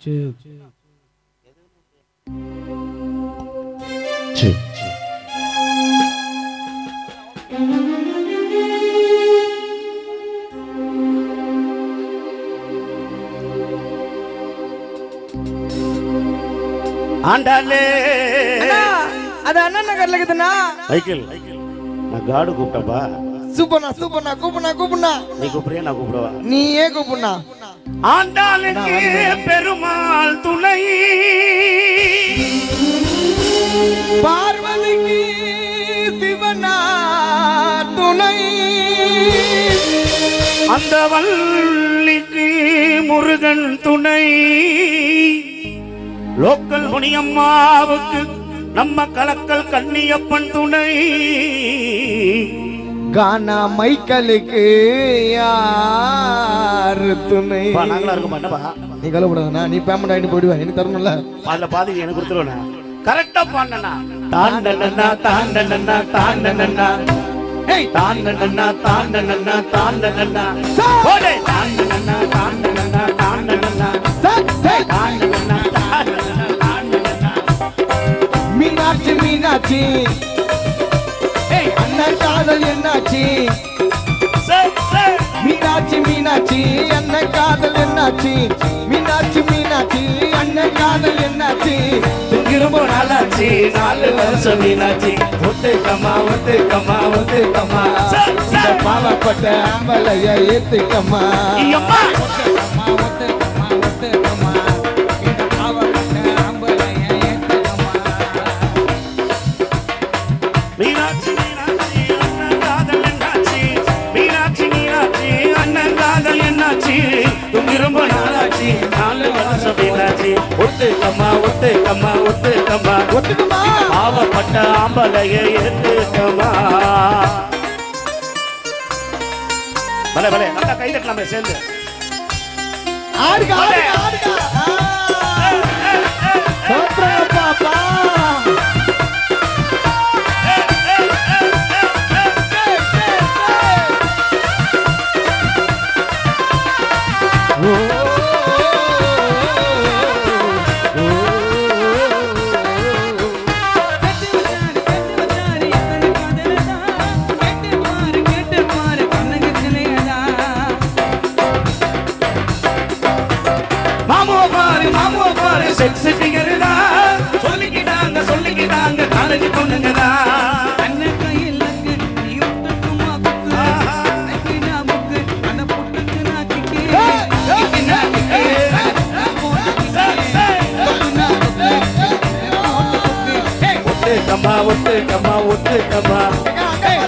ஆண்டாலே அது அண்ணா நகர்ல இருக்குதுண்ணா. மைக்கேல் நான் காடு கூப்பிட்டப்பா. சூப்பர்ண்ணா சூப்பர்ண்ணா கூப்பிடுண்ணா. நீ கூப்பிடுறியா நான் கூப்பிடுவா? நீயே கூப்பிடுண்ணா. ஆண்டாளுக்கு பெருமாள் துணை, பார்வதிக்கு சிவனா துணை, அந்த வள்ளிக்கு முருகன் துணை, லோக்கல் முனியம்மாவுக்கு நம்ம கலக்கல் கண்ணியப்பன் துணை, கானா மைக்கலுக்கு யாரு துணை? நாங்களா இருக்க மாட்டேப்பா. நீ கலப்படாதண்ணா, நீ பேமெண்ட் ஆகிட்டு போயிடுவேன், எனக்கு தரணும்ல. அதுல பாதி எனக்கு கொடுத்துருவேண்ணா. கரெக்டா பாண்டனா தாண்டனா தாண்டனா தாண்டனா ஏய் தாண்டனா தாண்டனா தாண்டனா போடே தாண்டனா தாண்டனா தாண்டனா ஏய் தாண்டனா தாண்டனா தாண்டனா மீனாட்சி மீனாட்சி ஏய் அண்ணன் காதல் என்னாச்சு? மீனாட்சி மீனாட்சி அண்ணன் காதல் என்னாச்சு? மீனாட்சி மீனாட்சி அண்ணன் காதல் என்னாச்சு? திரும்ப நாளாச்சு 4 வருஷம் மீனாட்சி ஒத்துக்கம்மா ஒத்துக்கம்மா ஒத்துக்கம்மா பாவப்பட்ட ஆம்பளைய ஏத்துக்கம்மா. ஐயம்மா ஒத்துக்கம்மா ஒத்துக்கம்மா ஒத்துக்கம்மா இந்த பாவப்பட்ட ஆம்பளைய ஏத்துக்கம்மா. மீனாட்சி மீனாட்சி அண்ணன் காதல் என்னாச்சு? மீனாட்சி மீனாட்சி அண்ணன் காதல் என்னாச்சு? ரொம்ப நாளாச்சு 4 வருஷம் மீனாட்சி ஒத்துக்கம்மா ஒத்துக்கம்மா ஒத்துக்கம்மா ஒத்துக்கம்மா பாவப்பட்ட ஆம்பளைய ஏத்துக்கம்மா. பலே பலே நல்லா கை தட்டலாமே சேர்ந்து. ஆடுங்க ஆடுங்க ஆடுங்க. பாப்பா சொல்லிக்கிட்டாங்க சொல்லிக்கிட்டாங்க காலேஜ் பொண்ணுங்கதா அண்ணன் கையில் நீ ஒட்டுக்குமா புக்கு ஐக்கினா புக்கு அந்த புட்டுக்கு நான் கிக்கே கிக்கினா கிக்கே ஒத்துக்கம்மா ஒத்துக்கம்மா ஒத்துக்கம்மா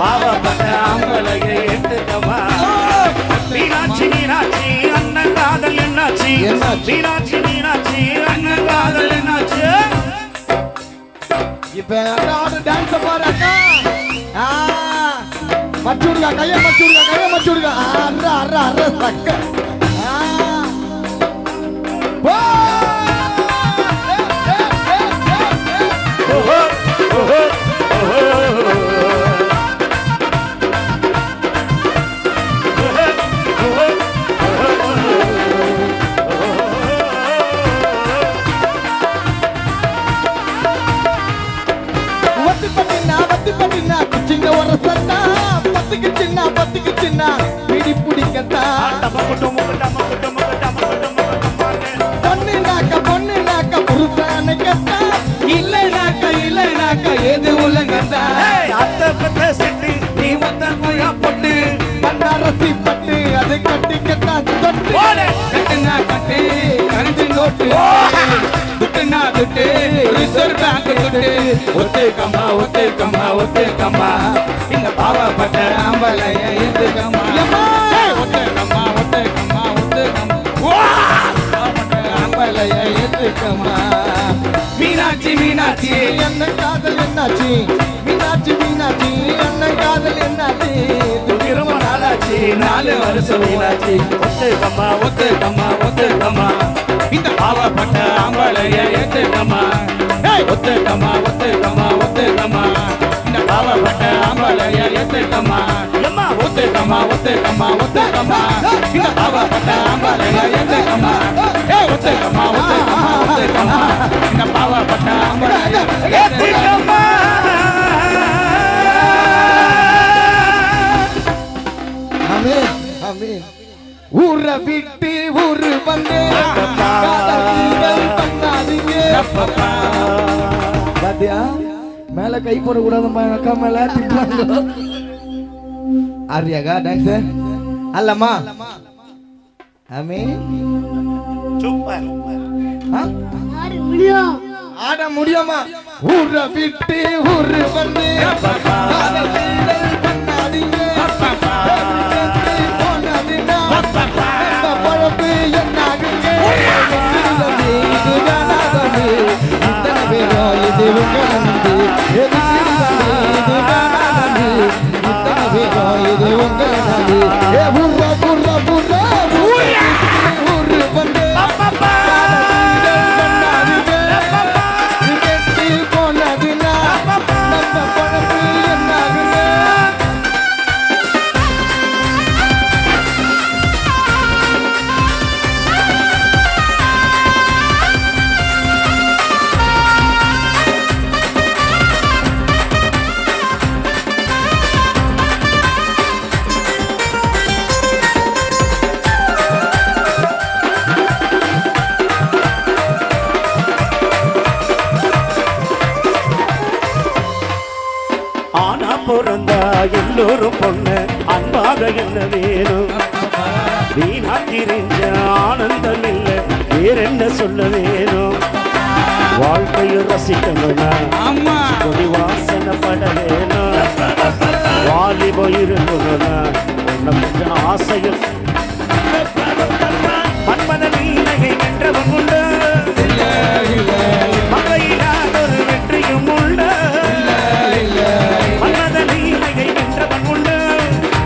பாவப்பட்ட ஆம்பளைய ஏத்துக்கம்மா. மீனாட்சி மீனாட்சி அண்ணன் காதல் என்னாச்சு? மீனாட்சி மீனாட்சி அண்ணன் காதல் என்னாச்சு? இப்ப டான்ஸ் பாரு அக்கா. மச்சூடுங்க கைய மச்சூடுங்க கைய மச்சூடுங்க. அற அற அற சக்க. ஓஹோ ஓஹோ ஓஹோ பத்துக்கு சின்ன பிடி பிடிக்கத்தா பொண்ணு நாக்க புருஷான கத்தா இல்லைனாக்க எது உலகத்தா அத்தை பத்த சிட்டு நீ மொத்த குழா போட்டு பண்டாரசி பட்டு அதை கட்டிக்கத்தா தொட்டு கட்டுனா கட்டு கரண்டி நோட்டு துட்டுனா துட்டு ரிசர்வ் பேங்க் துட்டு ஒத்துக்கம்மா ஒத்துக்கம்மா ஒத்துக்கம்மா இந்த பாவப்பட்ட ஆம்பளைய ஏத்துக்கம்மா ஒத்துக்கம்மா ஒத்துக்கம்மா ஒத்துக்கம்மா பாவப்பட்ட ஆம்பளைய ஏத்துக்கம்மா. மீனாட்சி மீனாட்சி என்ன காதல் என்னாச்சு? மீனாட்சி மீனாட்சி என்ன காதல் என்னாச்சு? திரும்ப நாளாச்சு 4 வருஷம் மீனாட்சி ஒத்துக்கம்மா ஒத்துக்கம்மா ஒத்துக்கம்மா இந்த பாவப்பட்ட ஆம்பளைய ஏத்துக்கம்மா. ஒத்துக்கம்மா ஒத்துக்கம்மா ஒத்துக்கம்மா இந்த பாவப்பட்ட ஆம்பளைய ஏத்துக்கம்மா. ஒத்துக்கம்மா ஒத்துக்கம்மா ஒத்துக்கம்மா இந்த பாவப்பட்ட ஆம்பளைய ஏத்துக்கம்மா. ஒத்துக்கம்மா இந்த பாவப்பட்ட ஏத்திக்கம்மா. ஆமென் ஆமென். ஊரை விட்டு ஊரு வந்து காதல் பண்ணாதீங்க. பாத்தியா மேல கை போட கூடாதுப்பா அக்கா மேல திட்டுவாங்க. ஆரியாக்கா டான்ஸ் அல்லம்மா ஆமென். சூப்பர். ஆட முடியுமா? ஊரை விட்டு ஊரு வந்து காதல் பண்ணாதீங்க. போனதுன்னா நம்ம பொழப்பு என்னாகுங்க? இது வேணாதது இத்தனை பேரும் இது உங்க நம்பி இது வேணாதது இத்தனை பேரும் இது உங்க நம்பி ஊர்வா ஊர்வா ஊர்வா ஊரு வந்து போனதுன்னா நம்ம பொழப்பு என்னாகுங்க? ஆனா பிறந்தா எல்லோரும் பொண்ணு அன்பாக என்ன வேணும்? வீணாக்கிறிஞ்ச ஆனந்தம் இல்ல வேறென்ன சொல்ல வேணும்? வாழ்க்கையை ரசிக்கணும்னா அம்மா கொடி வாசனை பட வேணும். வாலிபம் இருக்கணும்னா உன்னை கொஞ்சம் ஆசையில் மன்மத நீலகை வென்றவன் உண்டு. மகையிலாத ஒரு வெற்றியும் உண்டு. மன்மத நீலகை வென்றவன் உண்டு.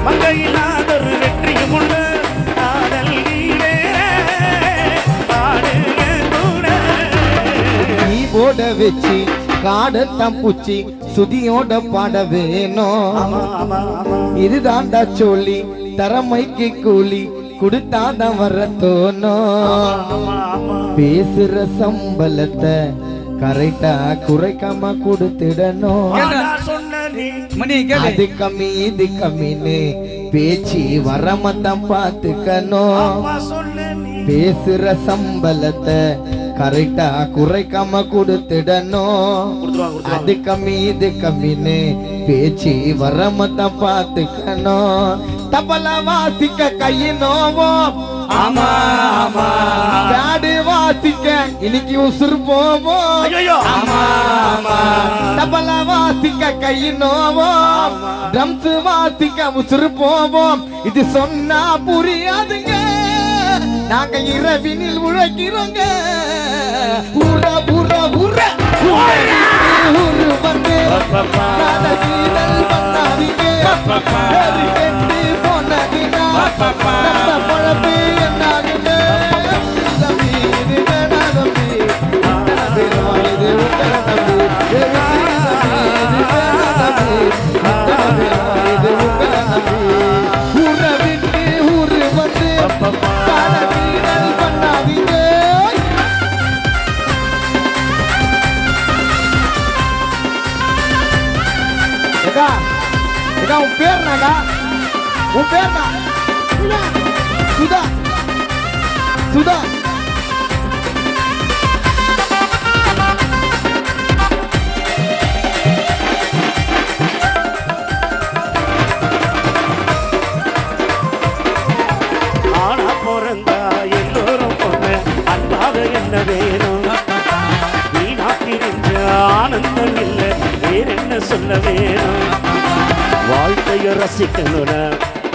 மகையிலாத ஒரு வெற்றியும் உண்டு. காதல் நீ போட வச்சு காடத்தான் பூச்சி சுதியோட பாட வேணும். இதுதான்டா சொல்லி திறமைக்கு கூலி கொடுத்தாதான் வர தோணும். பேசுற சம்பளத்தை கரெக்டா குறைக்காம கொடுத்துடணும். மணி கேளு அது கம்மி இது கம்மின்னு பேச்சு வரமத்தான் பார்த்துக்கணும். பேசுற சம்பளத்தை கரெக்டா குறைக்காம கொடுத்துடணும். அது கம்மி இது கம்மின்னு பேச்சு வரமத்தான் பார்த்துக்கணும். தபல வாசிக்க கையினோவோம் ஆமா ஆமா பேடு வாசிக்க இன்னைக்கு உசுறு போவோம். ஆமா ஆமா தபல வாசிக்க கையினோவோம் ட்ரம்ஸ் வாசிக்க உசுறு போவோம். இது சொன்னா புரியாதுங்க, நாங்க இரவினில் உழைக்கிறோங்க. ஊர ஊர ஊர ஊரு வந்து கீழல் பண்ணாதீங்க. போனதினா நம்ம பொழப்பு என்னாகுங்க? தம்பி இது வேணா தம்பி இது உங்க தம்பி இது வேணா தம்பி இது உங்க தம்பி. ஊரை விட்டு ஊரு வந்து கீழல் பண்ணாதீங்க. உன் பேர் நாடா? உன் பேர் தான் சுதா. சுதா ஆனா பிறந்தா எல்லோரும் பொண்ணு அன்பாக என்ன வேணும்? வீணாக்கிறிஞ்ச ஆனந்தம் இல்ல வேறென்ன சொல்ல வேணும்? வாழ்க்கையை ரசிக்கணும்னா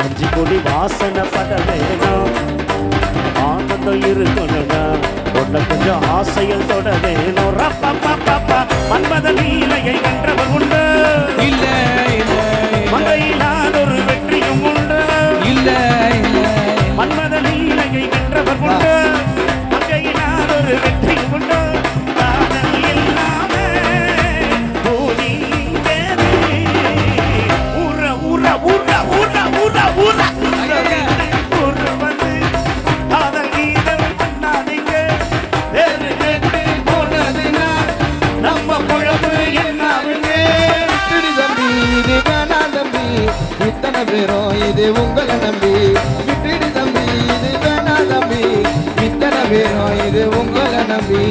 அஞ்சு கொடி வாசனை பட வேணும். ஆனந்தம் இருக்கணும்னா உன்னை கொஞ்சம் ஆசையில் தொட வேணும். ரப்பப்பப்பப்பா மன்மத லீலையை வென்றவன் உண்டு. இல்ல இல்ல மங்கையிலாத ஒரு வெற்றியும் உண்டு. இல்ல இல்ல மன்மத லீலையை வென்றவன் உண்டு. மங்கையிலாத ஒரு வெற்றியும் உண்டு. காதல் இல்லாம பூமி வேறு. ஊர ஊர ஊர ஊர ஊர ஊர ஊரு வந்து காதல் கீதல் பண்ணாதீங்க. இத்தனை பேரும் இது உங்களை நம்பி விட்டுடு தம்பி இது வேணா தம்பி இத்தனை பேரும் இது உங்களை நம்பி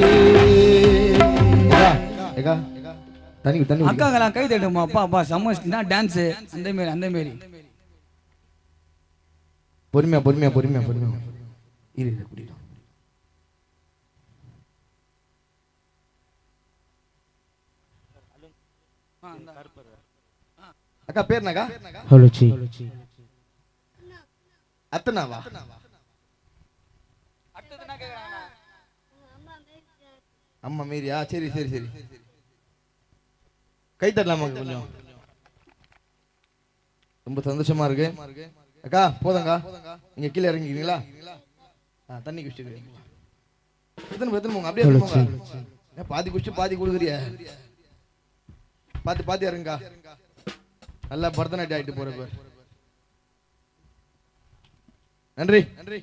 தண்ணி தண்ணி அக்காங்கெல்லாம் கை தட்டுமா அப்பா அப்பா சம்மஸ்னா டான்ஸ் அந்த மாரி பொறுமையா பொறுமையா பொறுமையா பொறுமையா இரு குடிக்கலாம் அக்கா பேர் என்னக்கா ஹலோச்சி அத்தனாவா அம்மா மீரியா சரி சரி சரி கை தட்டலாமா கொஞ்சம் ரொம்ப சந்தோஷமா இருக்கு அக்கா போதங்கா நீங்க கீழே இறங்கிக்கிறீங்களா தண்ணி குடிச்சுக்கிறீங்க எத்தனை போங்க அப்படியே போங்க பாதி குடிச்சு பாதி கொடுக்குறிய பாத்து பாத்து இறங்கா நல்லா பரதநாட்டியம் ஆயிட்டு போற நன்றி நன்றி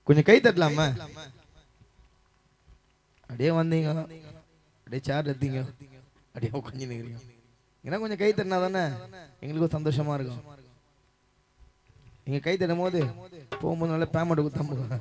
கொஞ்சம் கை தட்டலாமா அப்படியே வந்தீங்க அப்படியே சேர் எடுத்தீங்க அப்படியே உட்காந்து நிக்கிறீங்க ஏன்னா கொஞ்சம் கை தட்டினா தானே எங்களுக்கும் சந்தோஷமா இருக்கும் நீங்க கை தட்டும் போது போகும்போது நல்ல பேமெண்ட் கொடுத்தா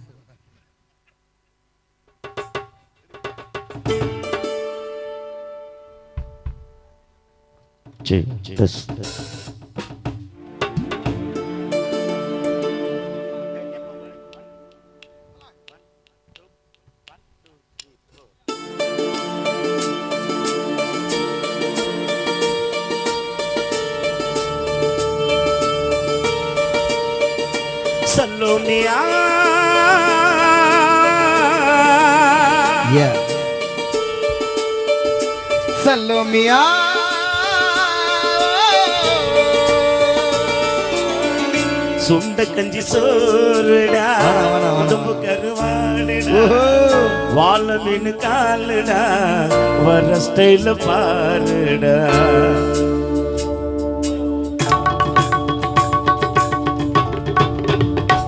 Salomia yeah Salomia சுண்ட கஞ்சி சோறுடா உடம்பு கருவாடுடா வாழ மீன் காலுடா வர ஸ்டைல பாருடா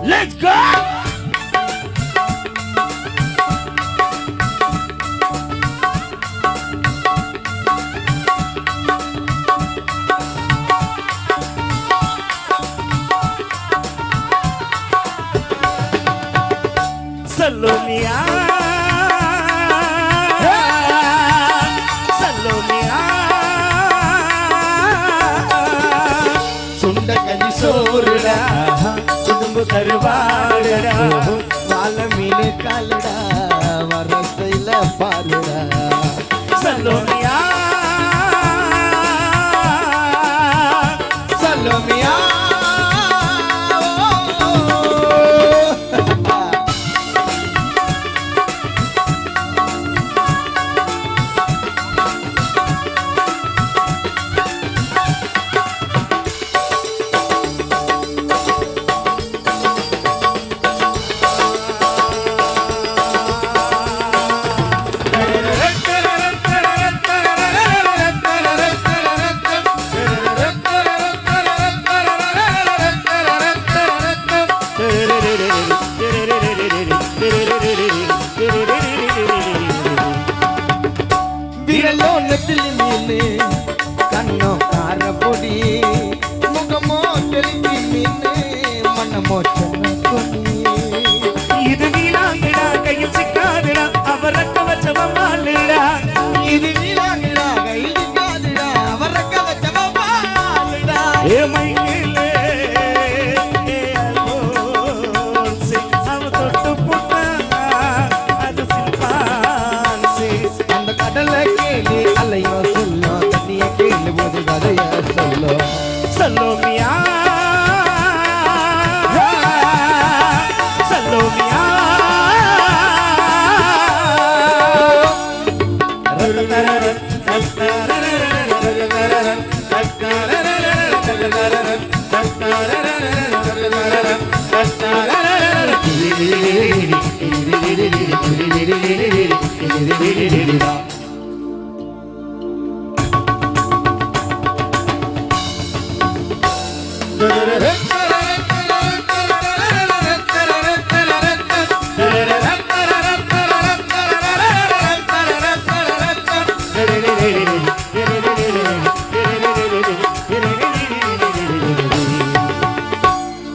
Let's go! Salomia Salomia சுண்ட கஞ்சி சோறுடா உடம்பு கருவாடுடா வாழ மீன் காலுடா வரத்தையில பாருடா Salomia Salomia விரலோலத்தில் மீன் கண்ணோ கார பொடி முகமோ தெளிஞ்சி மீன் மனமோ சென்ன கொடி இது வீணாகிடா கையில் சிக்காதுடா அவரக்க வச்சவமாலுடா இது நீலாகிடா கையில் நிற்காதுடா அவரக்க வச்சவமாலுடா ஏ மையிலே ஏ அல்போன்சி அவ தொட்டு புட்டா அது சிம்பான்சி அந்த கடலை கேளு அலையோ சொல்லோ தண்ணிய கேளு போது கதைய சொல்லோ Salomia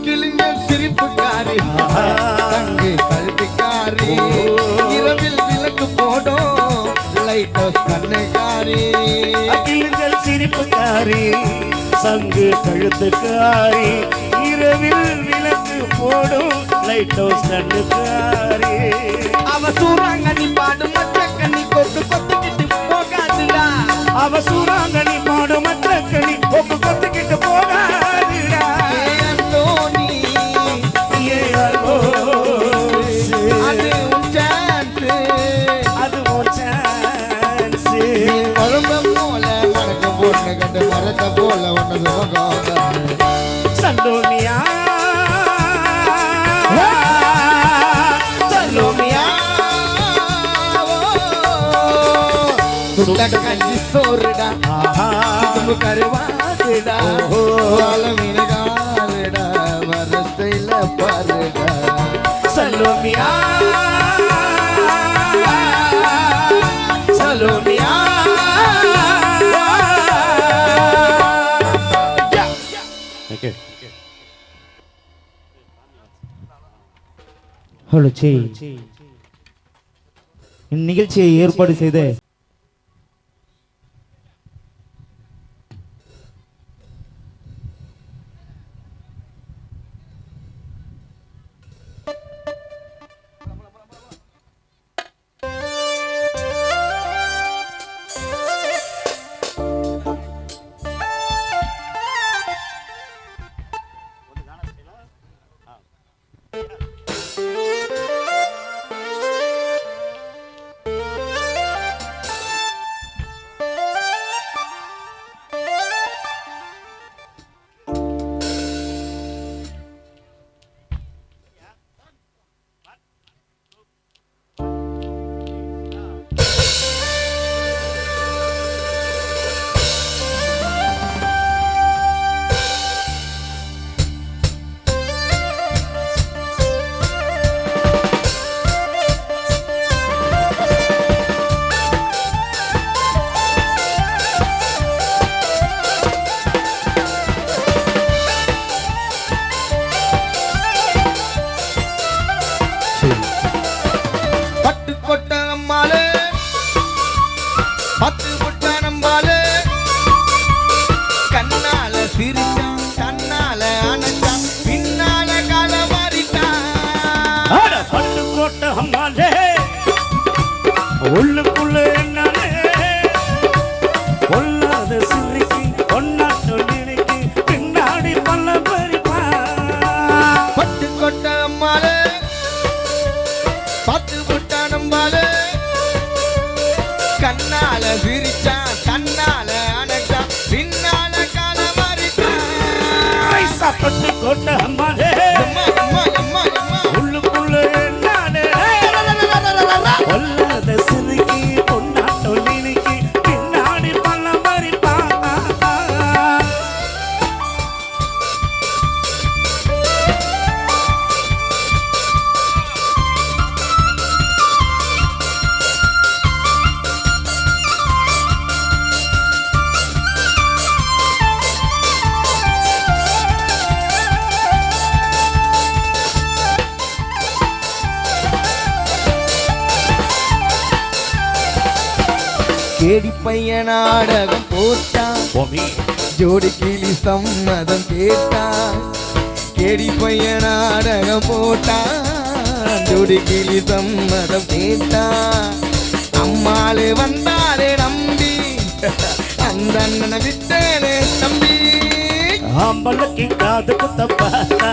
கிளிஞர் சிரிப்புக்காரி தங்கு கழுத்துக்காரி இரவில் விளக்கு போடும் லைட் ஹவுஸ் கண்ணுக்காரி அகிலங்கள் சிரிப்புக்காரி சங்கு கழுத்துக்காரி இரவில் விளக்கு போடும் லைட் ஹவுஸ் கண்ணுக்காரி அவ சூறாங்கண்ணி பாடு மச்ச கண்ணி கொத்து கொத்துக்கிட்டு போகாதுடா அவ சூறாங்கண்ணி பாடும் மற்ற கனி ஒப்பு கொத்துக்கிட்டு போகாதுடா தோனி ஏ அல்போஸ். அது உன் chance. அது உன் chance. நீ குழம்ப போல மனக்க பொண்ணு கண்டு மரத்த போல ஒன்னு சுகம் சல்லோமியா சல்லோமியா சுட்ட கஞ்சி சோறுடா தும்பு கருவாடுடா வாழ மீனகாருடா வரத்தையில பாருடா சல்லோமியா சல்லோமியா ஹலோ சி இந்நிகழ்ச்சியை ஏற்பாடு செய்த பட்டு கொட்ட அம்மாளே பத்து கொட்ட நம்பாளே கண்ணால சிரிச்சான் கண்ணால அணைச்சான் பின்னால கால மாறிட்டான் பட்டு கோட்டை அம்மாலே உள்ளுக்குள்ள என்னாலே பொல்லாத சிரிக்கு பொன்னாட்டு நினைக்கு பின்னாடி பல்ல பறிப்பா பட்டு கொட்ட அம்மாளே பத்து கொட்ட நம்பாளே கண்ணால சிரிச்சான் கண்ணால அணைச்சான் பின்னால கால மாறிட்டான் பட்டு கோட்டை அம்மாலே அம்மா அம்மா அம்மா அம்மா உள்ளுக்குள்ள என்னாலே பொல்லாத சிரிக்கு பொன்னாட்டு நினைக்கு பின்னாடி பல்ல பறிப்பா கேடி பையன் நாடகம் போட்டான் ஜோடி கிளி சம்மதம் கேட்டான் கேடி பையன் நாடகம் போட்டான் ஜோடி கிளி சம்மதம் கேட்டான் அம்மாளு வந்தாலே நம்பி அந்த அண்ணனை விட்டேனே தம்பி ஆம்பளைக்கு காது குத்த பார்த்தா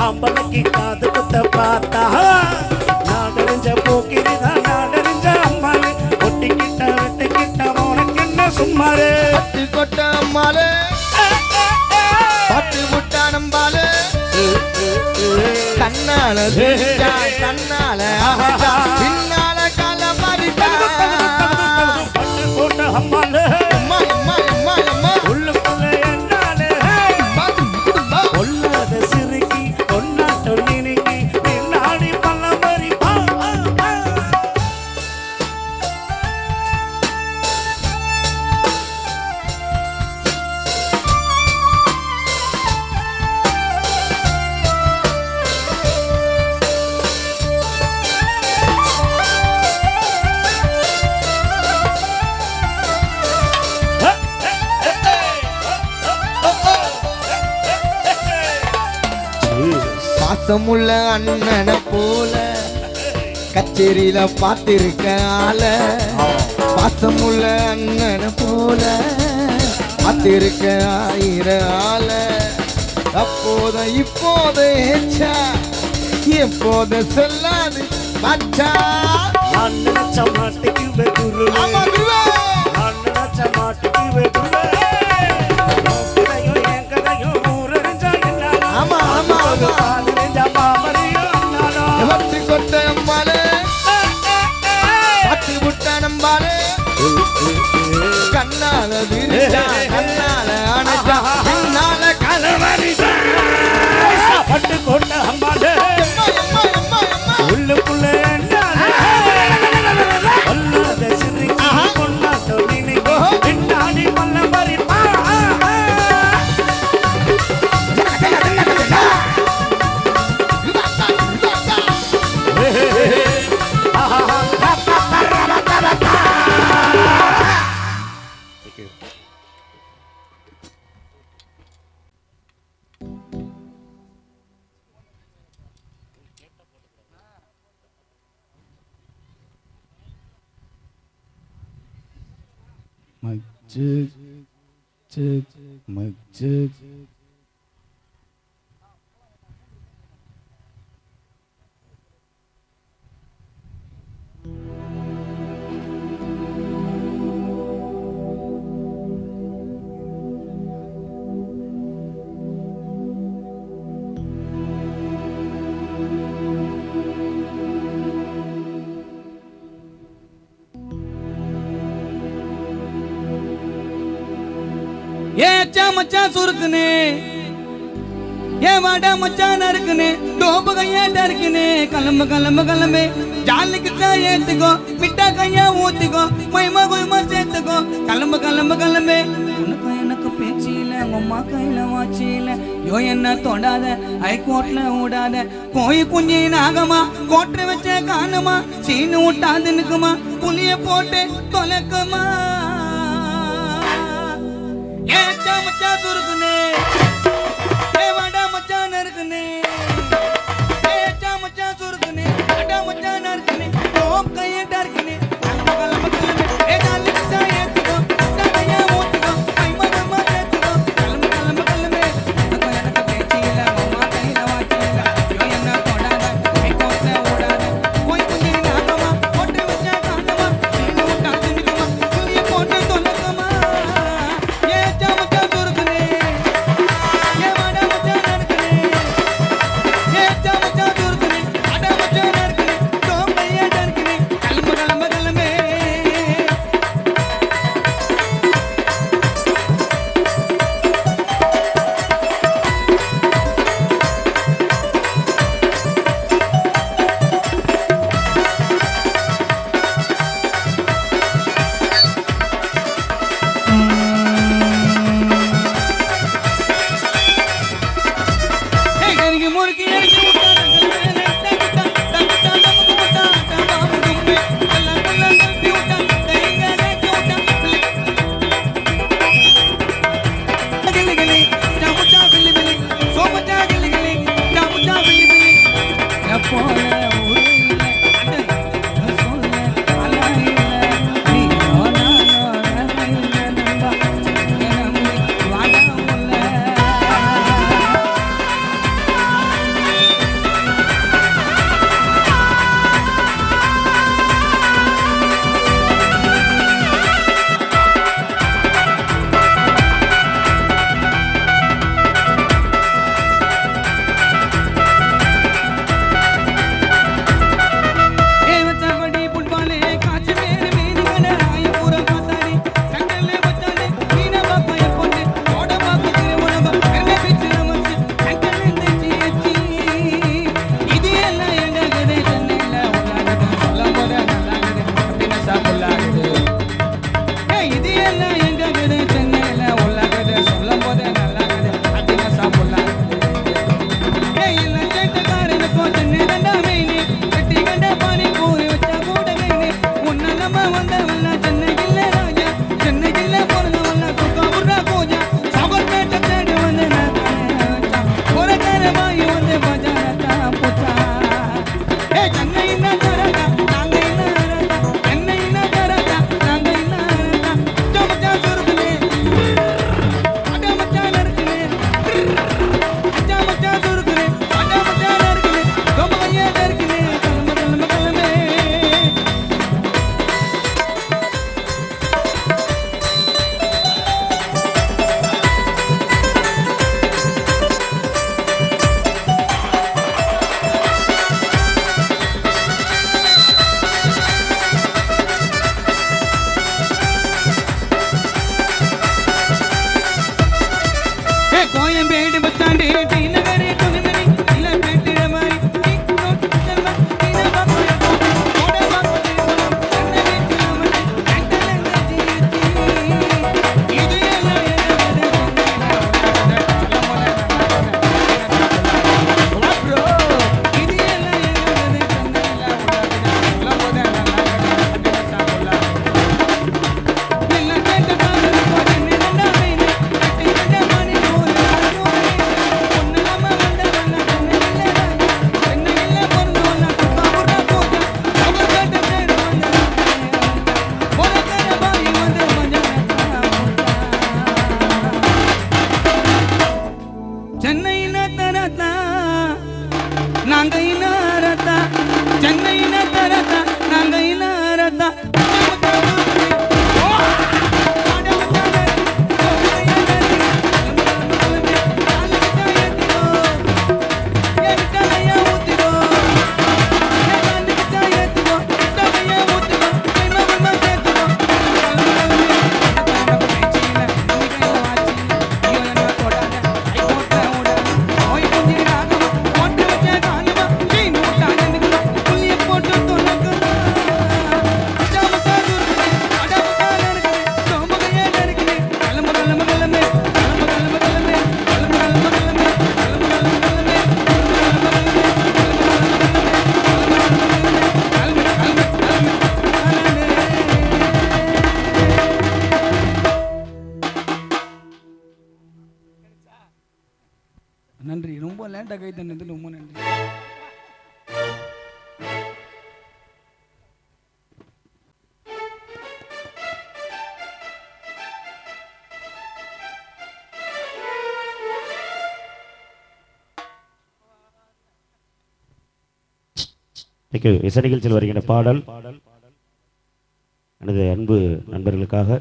ஆம்பளைக்கு காது குத்த பார்த்தா நாடறிஞ்ச போக்கிரிதான் நாடறிஞ்ச அம்மாளு ஒட்டிக்கிட்ட வெட்டிக்கிட்ட உனக்கு என்ன சும்மாரு பட்டு கொட்ட அம்மாளு பட்டு முட்டா நம்பாளு கண்ணால சிரிச்சா, கண்ணால அகச்சா, பின்னால கால மாறி பாசமுள்ள அண்ணனை போல கச்சேரியில பார்த்திருக்க ஆள பாசமுள்ள அண்ணனை போல பார்த்திருக்க ஆயிரம் ஆள அப்போத இப்போத ஏச்சா எப்போத சொல்லாது மச்சா நான் நினைச்ச மாட்டுக்கு வெகுருவே ஆமா குருவே நான் நினைச்ச மாட்டுக்கு வெகுருவே கதையும் என் கதையும் ஊரறிஞ்சா என்னாலும் ஆமா ஆமா ஆமா காதறிஞ்சா பாமறியும் என்னாலும் எவற்றி கொட்ட நம்பாலே பத்து விட்ட நம்பாலே கண்ணால விரிச்சா கண்ணால அணைச்சா கண்ணால கலவரிசா பட்டு கொண்ட அம்மாடே உள்ளுக்குள்ள கொல்லாத சிறுக்கி கொண்டாட்ட நினைவு பின்னாடி மல்ல மறிப்பா Mic check, check, mic check. ஏ அச்சா மச்சான் சுருக்குனே ஏ வாடா மச்சான் நறுக்குனே டோப்பு கையாட்டா இருக்குனே கிளம்பு கிளம்பு கிளம்பு ஜாலிக்கு தான் ஏத்துக்கோ மிட்டா கையா ஊத்திக்கோ மைமா கொய்மா சேர்த்துக்கோ கிளம்பு கிளம்பு கிளம்பு உனக்கு எனக்கு பேச்சில அம்மா கையில வாச்சில யோ என்ன தொடாத ஹைகோர்ட்ல ஓடாத கோயி குஞ்சி நாகமா கோட்டை வச்ச காணுமா சீனு விட்டாது நிக்குமா புளிய போட்டு தொலைக்குமா ஏ அச்சா மச்சான் சுருக்குனே ஏ வாடா மச்சான் நறுக்குனே ஏ அச்சா மச்சான் சுருக்குனே அடா மச்சான் நறுக்குனே டோப் கையட்டா இருக்குனே கிளம்பு கிளம்பு கிளம்பு ஏ ஜாலிக்கு தான் ஏத்திக்கோ மிட்டா கையா ஊத்திக்கோ மைமா கொய்மா சேர்த்துக்கோ கிளம்பு கிளம்பு கிளம்பு உனக்கு எனக்கு பேச்சில அம்மா கையில வாச்சில யோ என்ன தொடாத ஹைகோர்ட்ல ஓடாத போய் குஞ்சி நாகமா போட்டு வச்ச காணுமா சீனு விட்டாது நிக்குமா புளிய போட்டு தொலைக்குமா ஏ அச்சா மச்சான் சுருக்குனே ஏ வாடா மச்சான் நறுக்குனே ஏ அச்சா மச்சான் சுருக்குனே அடா மச்சான் நறுக்குனே டோப் கையாட்டா இருக்குனே கிளம்பு கிளம்பு ரொம்ப லேட்டாக கை தண்ணி ரொம்ப நன்றி. இசை நிகழ்ச்சியில் வருகின்ற பாடல் எனது அன்பு நண்பர்களுக்காக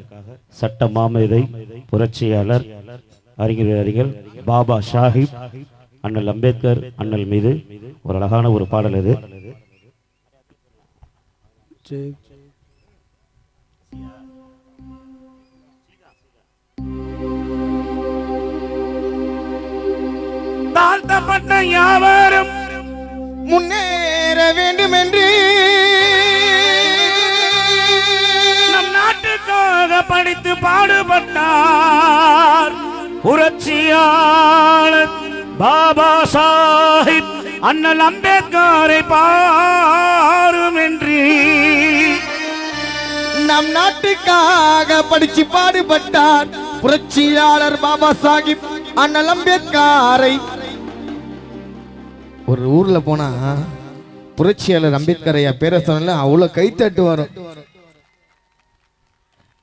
சட்ட மாமேதை புரட்சியாளர் அறிஞர் பாபா சாஹிப் அண்ணல் அம்பேத்கர் அண்ணல் மீது ஒரு அழகான ஒரு பாடல் இது. தாழ்த்தப்பட்ட யாவரும் முன்னேற வேண்டும் என்று நம் நாட்டுக்காக படித்து பாடுபட்டார் புரட்சியாளர் பாபா சாஹிப் அண்ணல் அம்பேத்கரை பாருமென்றி நம் நாட்டுக்காக படிச்சு பாடுபட்டார் புரட்சியாளர் பாபா சாஹிப் அண்ணல் அம்பேத்கரை. ஒரு ஊர்ல போனா புரட்சியாளர் அம்பேத்கரையா பேர சொன்ன அவ்வளவு கைத்தட்டு வரும்.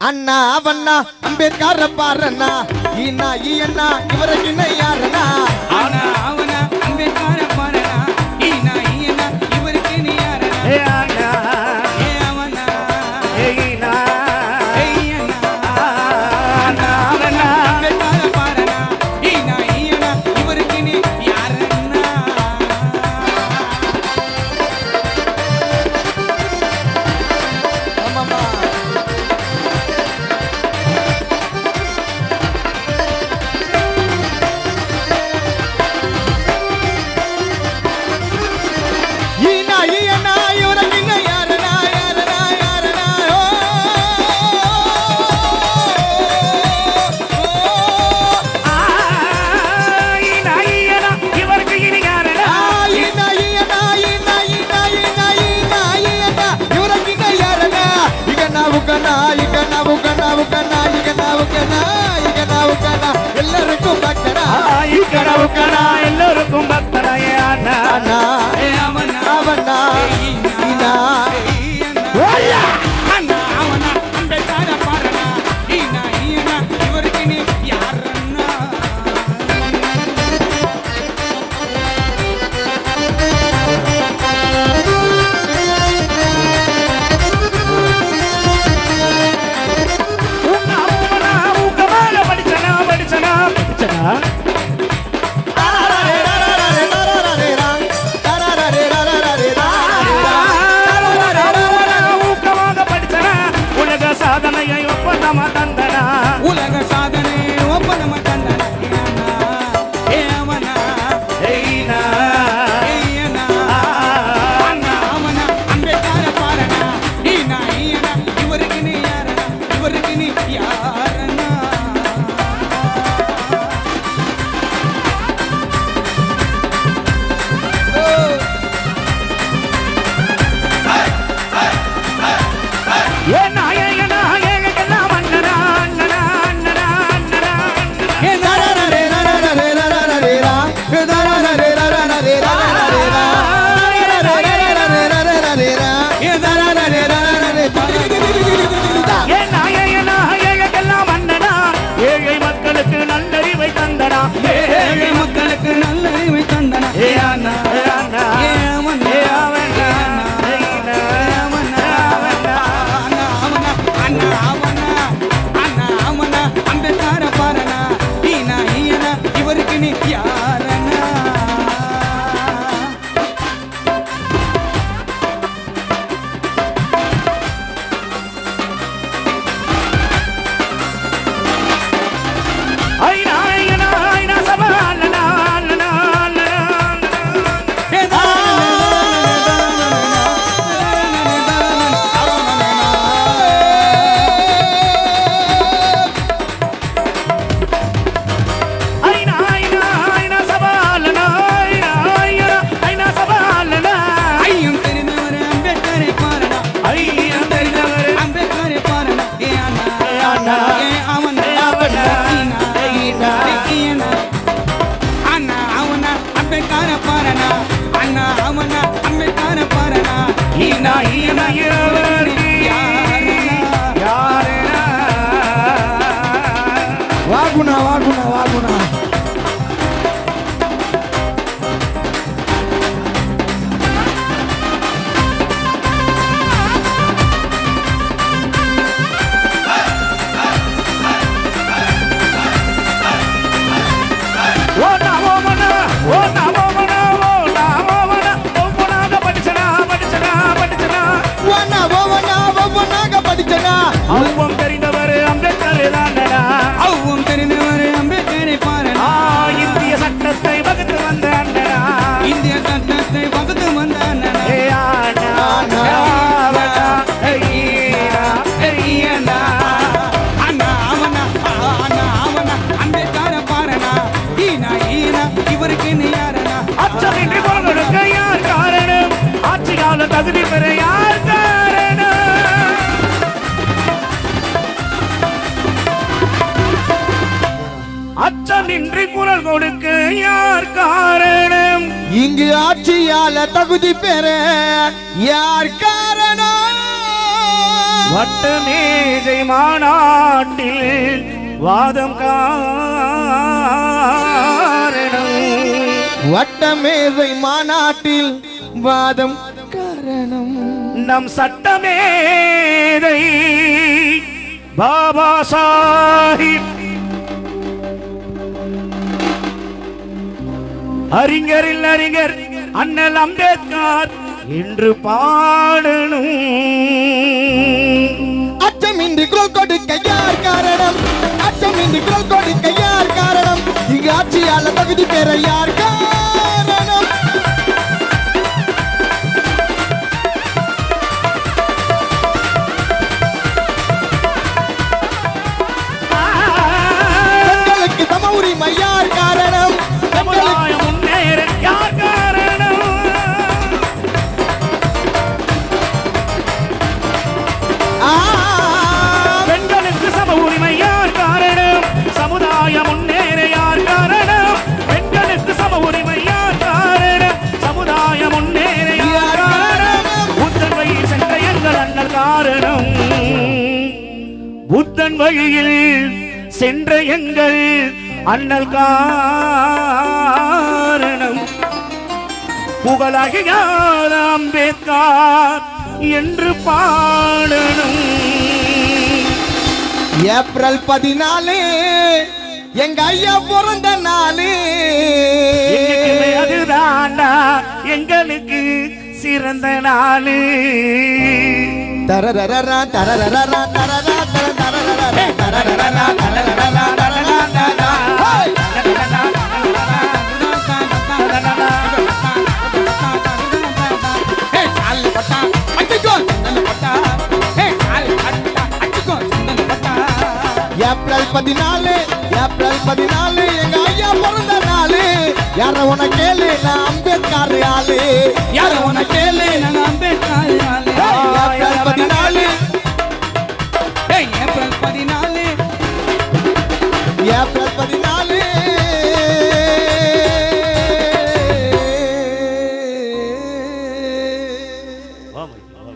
அண்ணா அவண்ணா அம்பேத்கர பாருண்ணா ஈனா ஈயண்ணா இவருக்கு என்ன யாருண்ணா ஆனா அவனா அம்பேத்கர பாருண்ணா ஈனா ஈயண்ணா இவருக்கு நீ யாருண்ணா ஏ அண்ணா ஏ அவனா ஏ ஈனா ஏ ஈயண்ணா அண்ணா அவனா அம்பேத்கர பாருண்ணா ஈனா ஈயண்ணா இவருக்கு நீ யாருண்ணா. ஆமாமா ஈனா ஈயண்ணா இவருக்கு என்ன யாருண்ணா யாருண்ணா யாருண்ணா ஓ ஈனா ஈயனா இவருக்கு இனி யாரடா ஈனா ஈயண்ணா ஈனா ஈனா ஈனா ஈனா ஈயண்ணா இவருக்கு என்ன யாருண்ணா இகனா உகனா இகனா உகனா உகனா இகனா உகனா இகனா உகனா எல்லாருக்கும் பக்கனா ఇక్కడ ఇక్కడ எல்லோருக்கும் பக்தராய அண்ணா அண்ணா ஏ அவனா அவண்ணா ஈனா அண்ணா அவனா அம்பேத்கர பாருண்ணா ஈனா ஈயண்ணா இவருக்கு நீ யாருண்ணா. ஊக்கமாக படிச்சனா படிச்சனா படிச்சனா ஊக்கமாக படிச்சனா உலக சாதனையை ஒப்பந்தமா தந்தனா உலக சாதனை ஒப்பந்தம தந்தனா ஏ அவனா ஏய்னா ஈயண்ணா அண்ணா அவனா அம்பேத்கர பாருண்ணா ஈனா ஈயண்ணா இவருக்கு நீ யாருண்ணா இவருக்கு நீ யாருண்ணா. ஏ நாயகனா ஏகெல்லாம் மன்னனா வாகுனா வாகுனா வாகுனா ஓ நாமோ மனா ஓ நாமோ மனா ஓ நாமோ மனா ஒவ்வொன்னாக படிச்சனா படிச்சனா படிச்சனா ஒவ்வொன்னாக படிச்சனா அவ்வம் தெரிந்தவர் அம்பேத்கர் தானடா அவ்வும் தெரிந்தவர் அம்பேத்கரை பாருடா இந்திய சட்டத்தை வகுத்து வந்த அண்ணனா இந்திய சட்டத்தை வகுத்து வந்த அண்ணனா ஏ ஆனா ஆனா, ஆவனா, ஈரா, ஈயனா. அண்ணா அவனா அண்ணா அவனா அம்பேத்கரை பாருடா ஈனா ஈனா இவருக்கு நீ யாரனா அச்சமின்றி பொருளுக்கு யார் காரணம் ஆட்சியாளர் தகுதி பெற யார் காரணம் அச்சமின்றி குரல் கொடுக்க யார் காரணம் இங்கு ஆட்சியால தகுதி பெற யார் காரணம் வட்ட மேஜை மாநாட்டில் வாதம் காரணம் வட்டமேதை மாநாட்டில் வாதம் காரணம் நம் சட்டமேதை பாபா சாஹிப் அறிஞரில் அறிஞர் அண்ணல் அம்பேத்கர் என்று பாடணும் அச்சமின்றி குரல் கொடுக்க யார் காரணம் அச்சமின்றி குரல் கொடுக்க யார் காரணம் இங்கு ஆட்சியால தகுதி பெற யார் காரணம் பெண்களுக்கு சம உரிமை யார் காரணம் சமுதாயம் முன்னேற யார் காரணம் ஆ, பெண்களுக்கு சம உரிமை யார் காரணம் சமுதாயம் முன்னேற யார் காரணம் பெண்களுக்கு சம உரிமை யார் காரணம் சமுதாயம் முன்னேற யார் காரணம் புத்தன் வழியில் சென்ற எங்கள் அண்ணல் காரணம் புத்தன் வழியில் சென்ற எங்கள் அண்ணல் காரணம் புகழகிய அம்பேத்கர் என்று பாடணும் ஏப்ரல் 14 எங்க ஐயா பிறந்த நாளு எங்களுக்குமே அதுதான்டா எங்களுக்கு சிறந்த நாளு தரரரரா தரரரரா தரரரா தரரரரா தரரரரா தரரரரா தரரரரா ஹேய் ஹே சால் பட்டா அடிக்கோ சந்தன பட்டா ஹே சால் பட்டா அடிக்கோ சந்தன பட்டா ஏப்ரல் 14 எங்க ஐயா பிறந்த நாளு யார உன கேளு நான் அம்பேத்கர் ஆளு யார உன கேளு நான் அம்பேத்கர் ஆளு April 14 hey April 14 April 14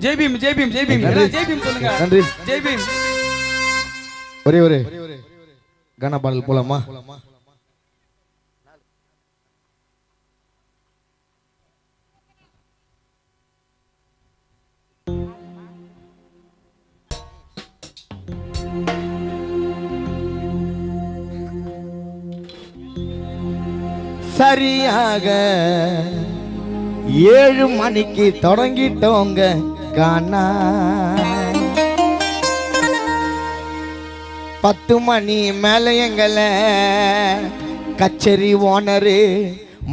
Jai Bhim Jai Bhim Jai Bhim நன்றி. ஜெய் பீம் சொல்லுங்க நன்றி. ஜெய் பீம் ஒரே கானா பாடல் போலாமா சரியாக 7 மணிக்கு தொடங்கிட்டோங்க காணா 10 மணி மேல எங்களை கச்சேரி ஓனரு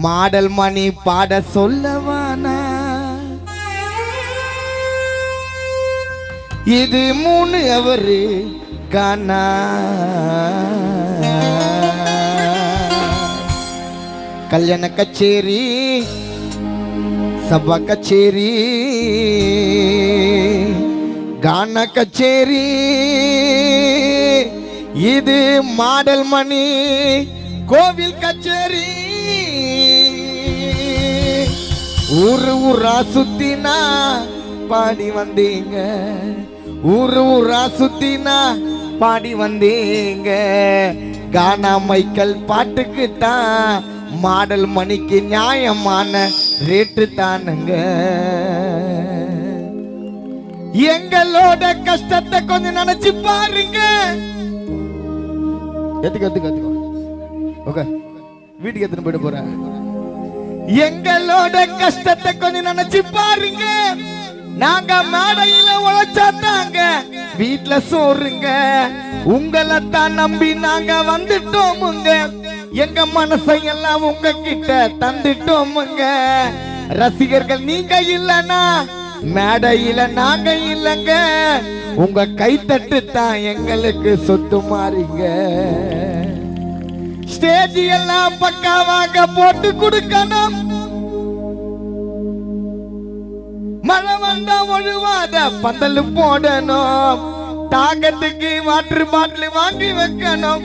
மாடல் மணி பாட சொல்லவானா இது 3 அவரு காணா கல்யாண கச்சேரி சபா கச்சேரி கான கச்சேரி இது மாடல் மணி கோவில் கச்சேரி ஊரா சுத்தினா பாடி வந்தீங்க ஊரா சுத்தினா பாடி வந்தீங்க கானா மைக்கேல் பாட்டுக்கு தான் மாடல் மணிக்கு நியாயமான ரேட்டு தானுங்க. எங்களோட கஷ்டத்தை கொஞ்சம் நினைச்சு பாருங்க. எத்துக்கோ ஓகே, வீட்டுக்கு எத்தனை போயிட்டு போறேன். எங்களோட கஷ்டத்தை கொஞ்சம் நினைச்சு பாருங்க. நாங்க மேடையில உழைச்சாத்தாங்க வீட்டுல சோறுங்க. உங்களை தான் நம்பி நாங்க வந்துட்டோமுங்க. எங்க மனசையெல்லாம் உங்க கிட்ட தந்துட்டோமுங்க. ரசிகர்கள் நீங்க இல்லனா மேடையில நாங்க இல்லங்க. உங்க கைத்தட்டு தான் எங்களுக்கு சொத்து மாறிங்க. ஸ்டேஜ் எல்லாம் பக்காவாக போட்டு கொடுக்கணும். மழை வந்தா ஒழுவாத பந்தல் போடணும். தாகத்துக்கு வாட்டர் பாட்டில் வாங்கி வைக்கணும்.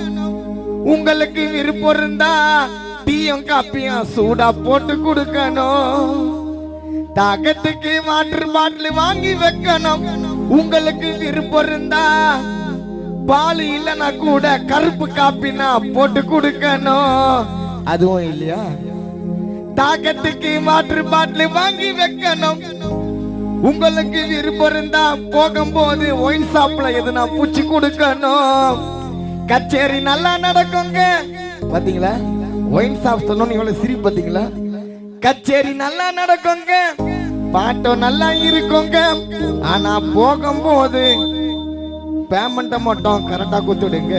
உங்களுக்கு விருப்பம் இருந்தா டீயும் காப்பியும் சூடா போட்டு கொடுக்கணும். தாகத்துக்கு வாட்டர் பாட்டில் வாங்கி வைக்கணும். உங்களுக்கு விருப்பம் இருந்தா பால் இல்லைன்னா கூட கருப்பு காப்பினா போட்டு கொடுக்கணும். அதுவும் இல்லையா, தாகத்துக்கு வாட்டர் பாட்டில் வாங்கி வைக்கணும். உங்களுக்கு விருப்பம் இருந்தா போகும்போது ஒயின் ஷாப்ல எதுனா பூச்சி கொடுக்கணும். கச்சேரி நல்லா நடக்குங்க. பாத்தீங்களா, ஒயின் ஷாப் சொன்னோன்னு இவ்வளவு சிரி. பாத்தீங்களா, கச்சேரி நல்லா நடக்குங்க, பாட்டம் நல்லா இருக்குங்க. ஆனா போகும்போது பேமெண்ட மட்டும் கரெக்டா கொடுத்துடுங்க.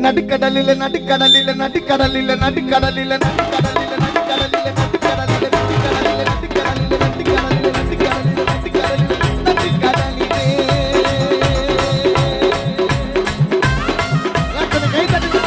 நடுக்கடலில நடுக்கடலில நடுக்கடலில நடுக்கடலில நடுக்கடலில நடுக்கடலில நடுக்கடலில நடுக்கடலில நடுக்கடலில நடுக்கடலில நடுக்கடலில நடுக்கடலில நடுக்கடலிலே லக்கன கை தட்டு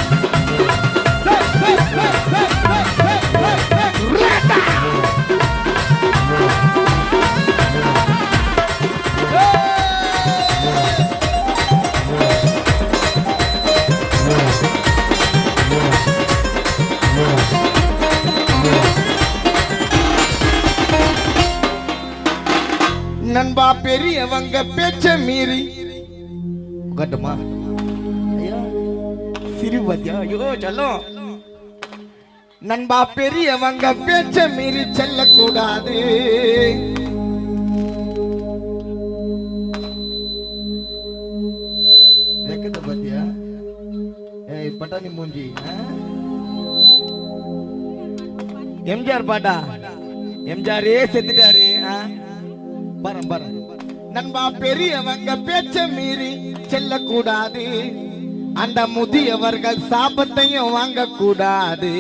நண்பா பெரியவங்க பேச்ச மீறி கட்டுமா சிறுவதியா ஐயோ சொல்லும். நண்பா பெரியவங்க பேச்ச மீறி செல்லக்கூடாது. பாத்தியா பட்டாணி மூஞ்சி எம்ஜிஆர் பாட்டா. எம்ஜிஆரே செத்துட்டாரு. நண்பா பெரியவங்க பேச்ச மீறி செல்லக்கூடாது. அந்த முதியவர்கள் சாபத்தையும் வாங்க கூடாது.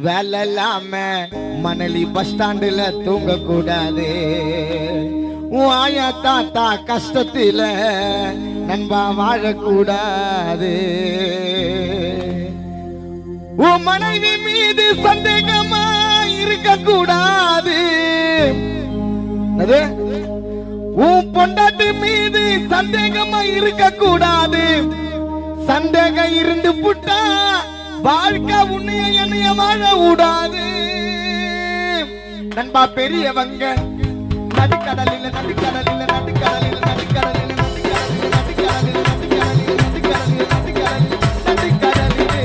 வேலை இல்லாம மணலி பஸ் ஸ்டாண்டுல தூங்க கூடாது. ஆயா தாத்தா கஷ்டத்தில நண்பா வாழக்கூடாது. உன் மனைவி மீது சந்தேகமா இருக்க கூடாது. உன் பொண்டாட்டி மீது சந்தேகமா இருக்க கூடாது. சந்தேகம் இருந்து புட்டா வாழ்க்கை உன்னைய என்னைய வாழ கூடாது. நண்பா பெரியவங்க நடுக்கடலில நடுக்கடலில நடுக்கடலில நடுக்கடலில நடுக்கடலில நடுக்கடலில நடுக்கடலில நடுக்கடலில நடுக்கடலில நடுக்கடலிலே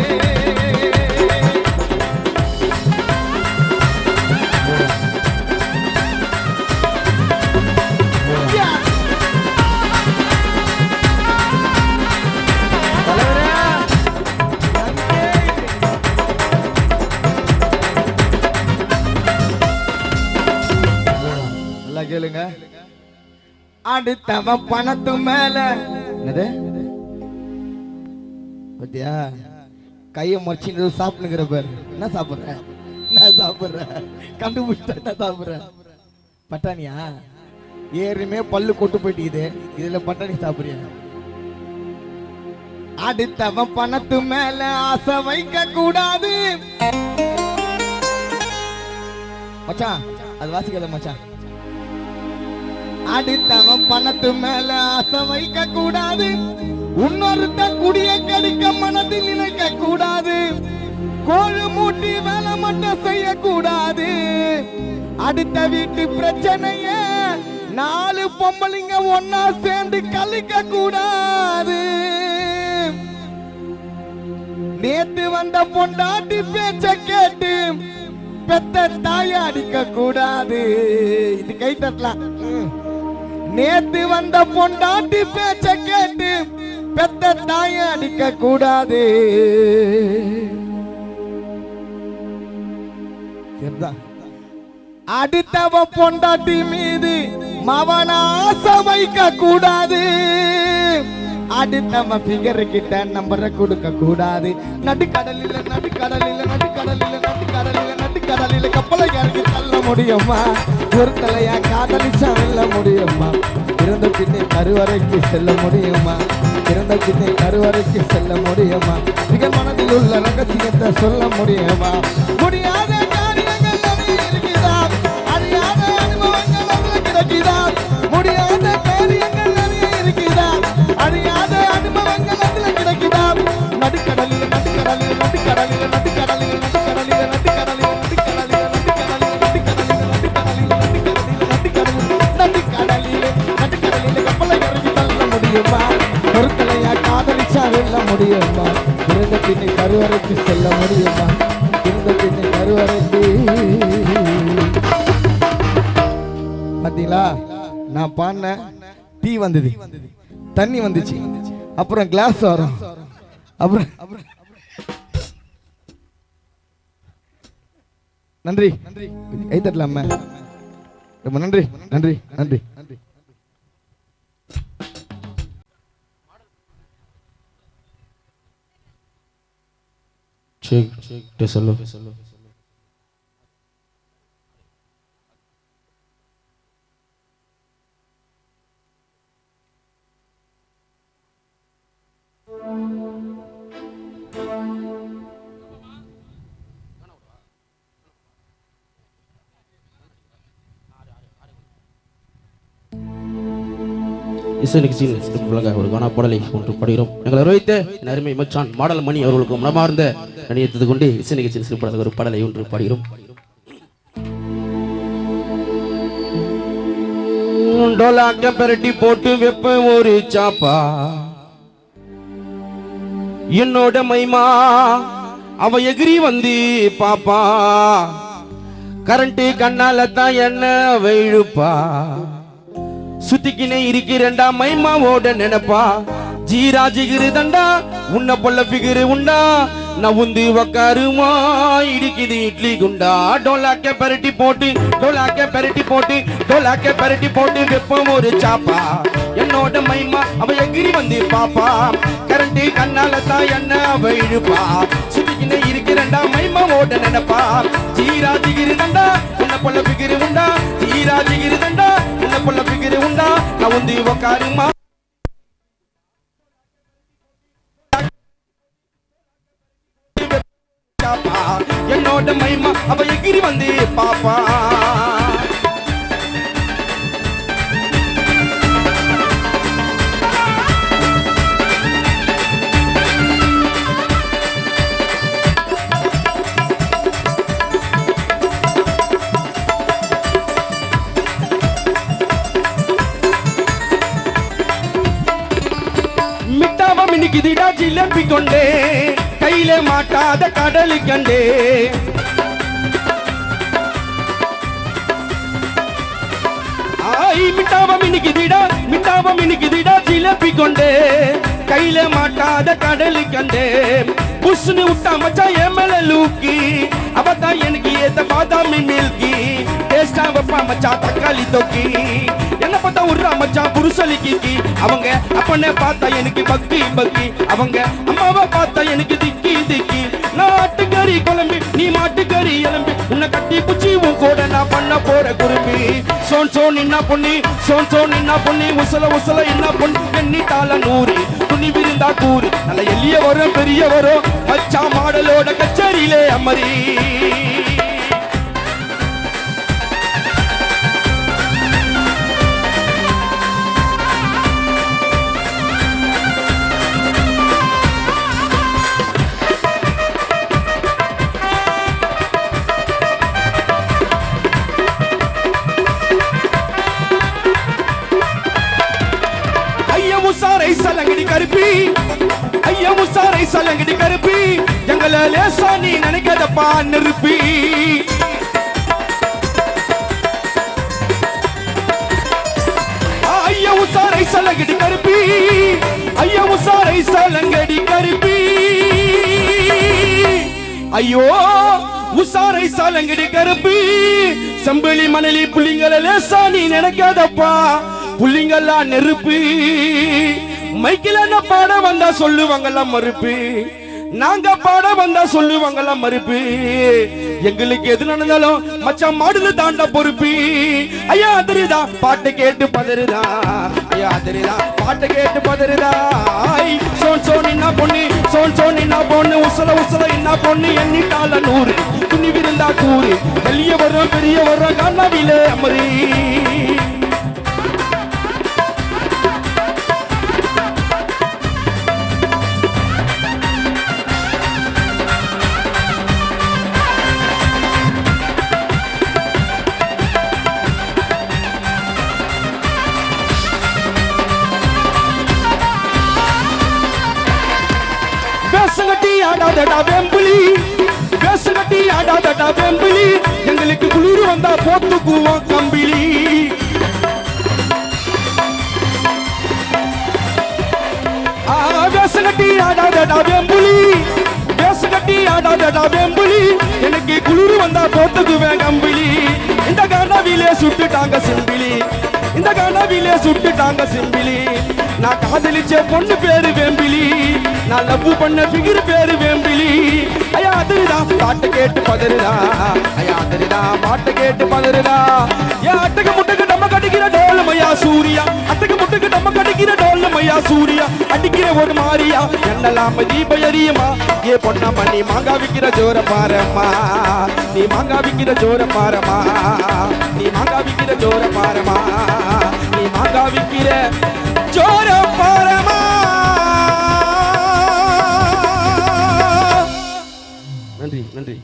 கேளுங்க. அடுத்தவன் பணத்து மேல பத்தியா கைய மறைச்சு சாப்பிடுங்கிற பேர். என்ன சாப்பிடுற? நான் சாப்பிடுறேன் கண்டுபிடிச்ச என்ன சாப்பிடுற? பட்டாணியா? ஏறுமே பல்லு கொட்டு போயிட்டு இதுல பட்டாணி சாப்பிடுறியா? அடுத்தவன் பணத்து மேல ஆசை வைக்க கூடாது. மச்சான் அது வாசிக்காத மச்சான். அடுத்தவன் பணத்து மேல ஆசை வைக்க கூடாது. இன்னொருத்த குடிய கடிக்க மனதில் நினைக்க கூடாது. கோழு மூட்டி வேலை மட்டும் செய்ய கூடாது. அடுத்த வீட்டு பிரச்சனைய 4 பொம்பளைங்க ஒன்னா சேர்ந்து கழிக்க கூடாது. நேத்து வந்த பொண்டாட்டி பேச்ச கேட்டு பெத்த தாய அடிக்க கூடாது. இது கை தட்டலாம். நேத்து வந்த பொண்டாட்டி பேச்ச கேட்டு பெத்த தாய அடிக்க கூடாது. அடுத்தவ பொண்டாட்டி மீது மவனாச வைக்க கூடாது. அடுத்தவ பிகர் கிட்ட நம்பரை கொடுக்க கூடாது. நடுக்கடலில நடுக்கடலில நடுக்கடலில நடுக்கடலில நடுக்கடலில கப்பலை இறங்கி தள்ள முடியுமா? ஒரு தலையா காதலிச்சா வெல்ல முடியுமா? இறந்த பின்னே கருவறைக்கு செல்ல முடியுமா? இறந்த பின்னே கருவறைக்கு செல்ல முடியுமா? மிக மனதில் உள்ள ரகசியத்தை சொல்ல முடியுமா? முடியாத காரியங்கள் நிறைய இருக்குதா? அறியாத அனுபவங்கள் அதுல கிடைக்குதா? முடியாத காரியங்கள் நிறைய இருக்குதா? அறியாத அனுபவங்கள் அதுல கிடைக்குதா? நடுக்கடலில் நடுக்கடலில் நடுக்கடலில் நடுக்கடலில் நடுக்கடலில் நடுக்கடலில் நடுக்கடலில் நடுக்கடலில் நடுக்கடலில் நடுக்கடலில் கப்பலை இறங்கி தள்ள முடியுமா? ஒரு தலையா காதலிச்சா வெல்ல முடியுமா? இறந்த பின்னை கருவறைக்கு செல்ல முடியுமா? இறந்த பின்னை கருவறைக்கு. பாத்தீங்களா, நான் பாடின டீ வந்தது, தண்ணி வந்துச்சு, அப்புறம் கிளாஸ் வரும், அப்புறம் நன்றி கை தட்டலாமா? ரொம்ப நன்றி நன்றி நன்றி. சொல்லு. இசை நிகழ்ச்சியில் சிறப்புகளாக ஒரு கானா பாடலை ஒன்று பாடுகிறோம். எங்களை அறிவித்த என் அருமை மச்சான் மாடல் மணி அவர்களுக்கு மனமார்ந்த நினைத்தது கொண்டு இசை நிகழ்ச்சியில் சிறப்பாக ஒரு பாடலை ஒன்று பாடுகிறோம். டோலாக்க பெரட்டி போட்டு வெப்ப ஒரு சாப்பா என்னோட மைமா அவ எகிரி வந்து பாப்பா கரண்ட் கண்ணால தான் என்ன வெழுப்பா சுத்திக்கினே இருக்கிறண்டா மைமாவோட நினைப்பா ஜீரா ஜிகிரு தண்டா உன்ன பொல்ல பிகிரு உண்டா நவுந்து உக்காருமா இடிக்குது இட்லி குண்டா டோலாக்க பெரட்டி போட்டு டோலாக்க பெரட்டி போட்டு டோலாக்க பெரட்டி போட்டு வெப்பம் ஒரு சாப்பா என்னோட மைமா அவ எகிரி வந்து பாப்பா கரண்ட் கண்ணால தான் என்ன அவ இழுப்பா சுத்திக்கினே இருக்கிறண்டா மைமாவோட நினைப்பா ஜீரா ஜிகிரு தண்டா உன்ன பொல்ல பிகிரு உண்டா ஜீரா ஜிகிரு தண்டா உன்ன பொல்ல பிகிரு உண்டா நவுந்து உக்காருமா என்னோட மைமா அவ எகிரி வந்து பாப்பா மிட்டாவ மினிக்குதிடா ஜிலேபி கொண்டே கையில மாட்டாத கடலு கண்டே மிட்டாவ மினிக்குதிடா ஜிலேபி கொண்டே கையில மாட்டாத கடலு கண்டே புஷ்னு விட்டா மச்சான் எமல லூக்கி அவதான் எனக்கு ஏத்த பாதாமி மில்கி டேஸ்டா வைப்பா மச்சான் தக்காளி தொக்கி என்ன பார்த்தா உர்றா மச்சான் புருஷலிக்கு அவங்க அப்பனே பார்த்தா எனக்கு பக்தி பக்தி அவங்க அம்மாவை பார்த்தா எனக்கு திக்கி திக்கி நான் ஆட்டுக்கறி குழம்பி நீ மாட்டுக்கறி எலும்பி உன்னை கட்டி புச்சி உன் கூட நான் பண்ண போற குரும்பி சோன் சோன் என்ன பொண்ணி சோன் சோன் என்ன பொண்ணி உசல உசல என்ன பொண்ணு எண்ணி தாள நூறு துணி விருந்தா கூறு நல்ல எளிய வரும் பெரிய வரும் மச்சா மாடலோட கச்சேரியிலே அமரி ஐயா உசாரை சலங்கடி கருப்பி எங்களை லேசா நீ நினைக்காதப்பா நெருப்பி ஐயா உசாரை சலங்கடி கருப்பி ஐயா உசாரை சலங்கடி கருப்பி ஐயோ உசாரை சலங்கடி கருப்பி செம்பளி மணலி புள்ளிங்களை லேசா நீ நினைக்காதப்பா புள்ளிங்கெல்லாம் நெருப்பு மைக்கில் என்ன பாட வந்தா சொல்லுவாங்கலாம் மறுப்பு நாங்க பாட வந்தா சொல்லுவாங்கலாம் மறுப்பு எங்களுக்கு எது நடந்தாலும் மச்சான் மாடுல தாண்டா பொறுப்பு ஐயா அதிரிதா பாட்டு கேட்டு பதறுதா ஐயா அதிரிதா பாட்டு கேட்டு பதறுதா சோன் சோன் என்ன பொண்ணு சோன் சோன் என்ன பொண்ணு உசல உசல என்ன பொண்ணு எண்ணிட்டால 100 துணி விருந்தா கூறு வெளிய வர்றோம் பெரிய வர்றோம் கண்ணாவிலே அமரி ஆடாதடா வெம்புலி பேசுகட்டி ஆடாதடா வெம்புலி எங்களுக்கு குளிர் வந்தா போத்துக்குவோம் கம்பிலி பேசுகட்டி ஆடாதடா வெம்புலி பேசுகட்டி ஆடாதடா வெம்புலி எனக்கு குளிர் வந்தா போத்துக்குவேன் கம்பிலி இந்த கனவிலே சுட்டுட்டாங்க சிம்பிலி இந்த கனவிலே சுட்டுட்டாங்க சிம்பிலி நான் காதலிச்ச பொண்ணு பேரு வேம்பிலி நான் லவ் பண்ண ஃபிகர் பேரு வேம்பிலி ஐயா அதிரிதா பாட்டு கேட்டு பதறுதா ஐயா அதிரிதா பாட்டு கேட்டு பதறுதா ஏன் அட்டக்கு முட்டுக்கு நம்ம கடிக்கிற டோல் மையா சூரியா அட்டக்கு முட்டுக்கு நம்ம கடிக்கிற டோல் மையா சூரியா அடிக்கிற ஒரு மாரியா என்னெல்லாம் தீப எரியுமா ஏ பொண்ணா பண்ணி மாங்கா விக்கிற ஜோர பாரம்மா நீ மாங்கா விக்கிற ஜோர பாரமா நீ மாங்கா விக்கிற ஜோர பாரமா நீ மாங்கா விக்கிற ஜோர பாரமா நன்றி நன்றி